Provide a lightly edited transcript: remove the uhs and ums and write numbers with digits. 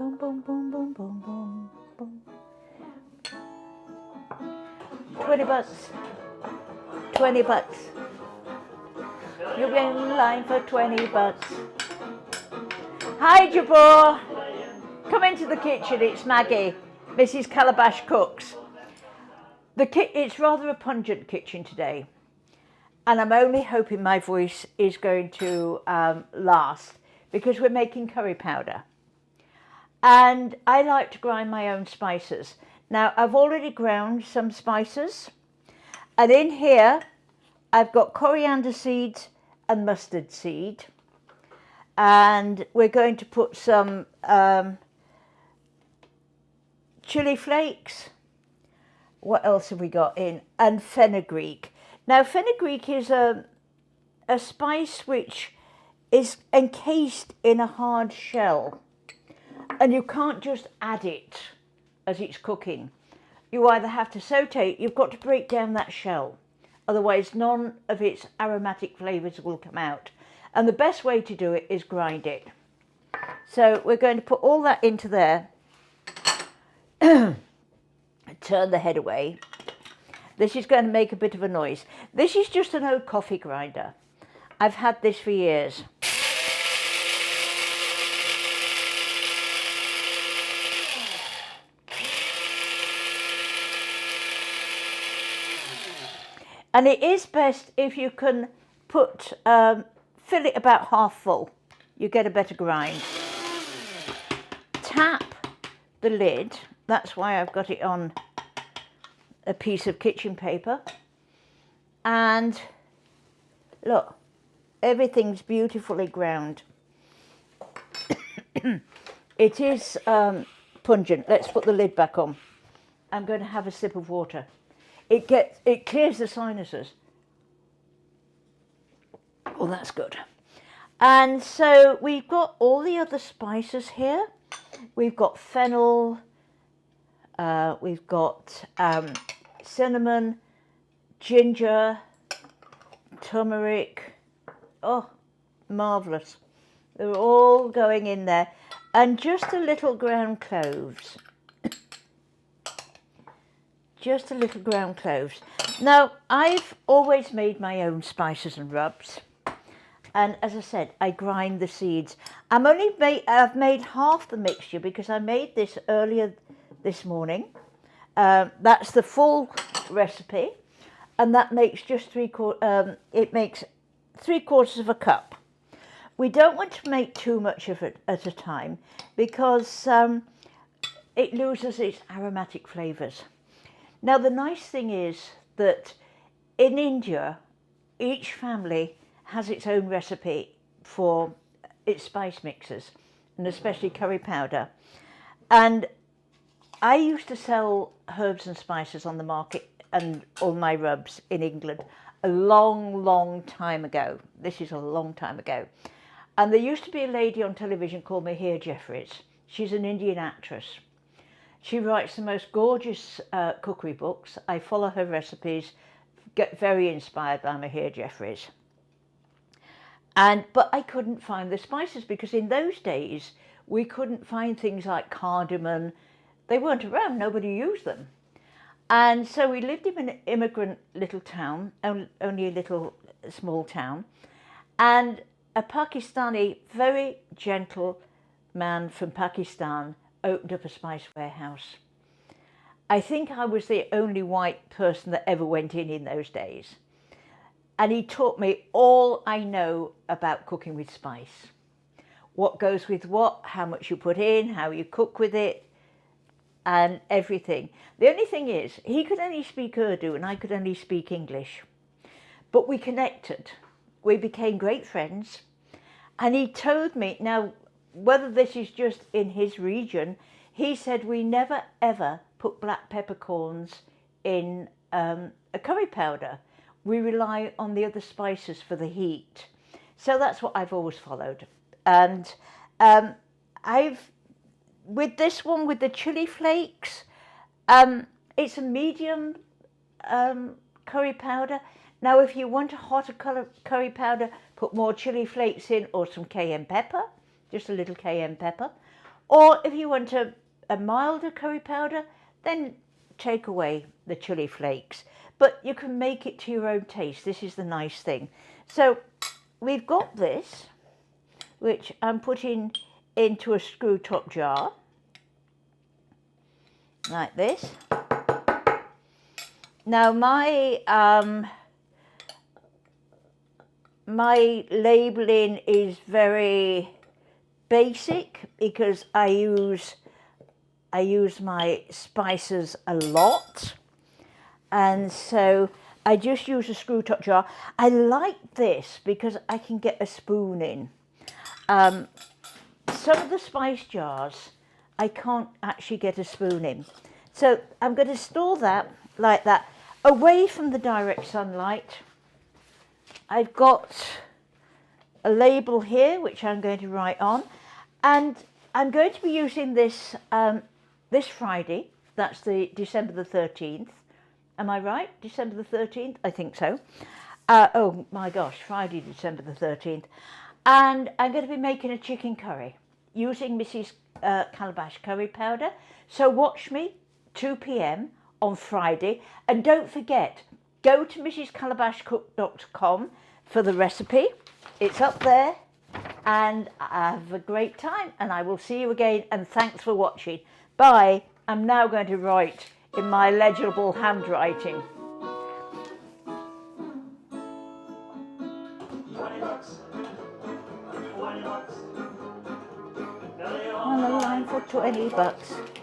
Boom, boom, boom, boom, boom, boom, boom. 20 bucks. 20 bucks. You'll be in line for 20 bucks. Hi, Jabor. Come into the kitchen. It's Maggie, Mrs. Calabash Cooks. It's rather a pungent kitchen today, and I'm only hoping my voice is going to last because we're making curry powder. And I like to grind my own spices. Now, I've already ground some spices, and in here I've got coriander seeds and mustard seed, and we're going to put some chili flakes. What else have we got in? And fenugreek. Now, fenugreek is a spice which is encased in a hard shell, and you can't just add it as it's cooking. You either have to saute it, you've got to break down that shell, otherwise none of its aromatic flavours will come out. And the best way to do it is grind it. So we're going to put all that into there. Turn the head away. This is going to make a bit of a noise. This is just an old coffee grinder. I've had this for years. And it is best if you can fill it about half full. You get a better grind. Tap the lid. That's why I've got it on a piece of kitchen paper. And look, everything's beautifully ground. It is pungent. Let's put the lid back on. I'm going to have a sip of water. It clears the sinuses. Oh, that's good. And so we've got all the other spices here. We've got fennel, we've got cinnamon, ginger, turmeric. Oh, marvellous. They're all going in there. And just a little ground cloves. Just a little ground cloves. Now, I've always made my own spices and rubs. And as I said, I grind the seeds. I've made half the mixture because I made this earlier this morning. That's the full recipe. And that makes just it makes 3/4 of a cup. We don't want to make too much of it at a time because it loses its aromatic flavours. Now, the nice thing is that in India, each family has its own recipe for its spice mixes, and especially curry powder. And I used to sell herbs and spices on the market and all my rubs in England a long, long time ago. This is a long time ago. And there used to be a lady on television called Mahir Jeffries. She's an Indian actress. She writes the most gorgeous cookery books. I follow her recipes, get very inspired by Mahir Jeffries. But I couldn't find the spices because in those days we couldn't find things like cardamom. They weren't around, nobody used them. And so we lived in an immigrant little town, only a little small town, and a Pakistani, very gentle man from Pakistan opened up a spice warehouse. I think I was the only white person that ever went in those days. And he taught me all I know about cooking with spice. What goes with what, how much you put in, how you cook with it, and everything. The only thing is, he could only speak Urdu and I could only speak English. But we connected. We became great friends. And he told me, now, whether this is just in his region, he said we never ever put black peppercorns in a curry powder. We rely on the other spices for the heat. So that's what I've always followed. And with this one, with the chili flakes, it's a medium curry powder. Now, if you want a hotter curry powder, put more chili flakes in or some cayenne pepper, just a little cayenne pepper. Or if you want a milder curry powder, then take away the chili flakes. But you can make it to your own taste. This is the nice thing. So we've got this, which I'm putting into a screw top jar, like this. Now my labelling is very basic because I use my spices a lot, and so I just use a screw top jar. I like this because I can get a spoon in. Some of the spice jars I can't actually get a spoon in, so I'm going to store that like that, away from the direct sunlight. I've got a label here which I'm going to write on, and I'm going to be using this this Friday. That's the December the 13th. Am I right? December the 13th? I think so. Oh my gosh, Friday, December the 13th. And I'm going to be making a chicken curry using Mrs. Calabash curry powder. So watch me 2 p.m. on Friday. And don't forget, go to mrscalabashcook.com for the recipe. It's up there. And have a great time. And I will see you again. And thanks for watching. Bye. I'm now going to write in my legible handwriting. On the line for $20.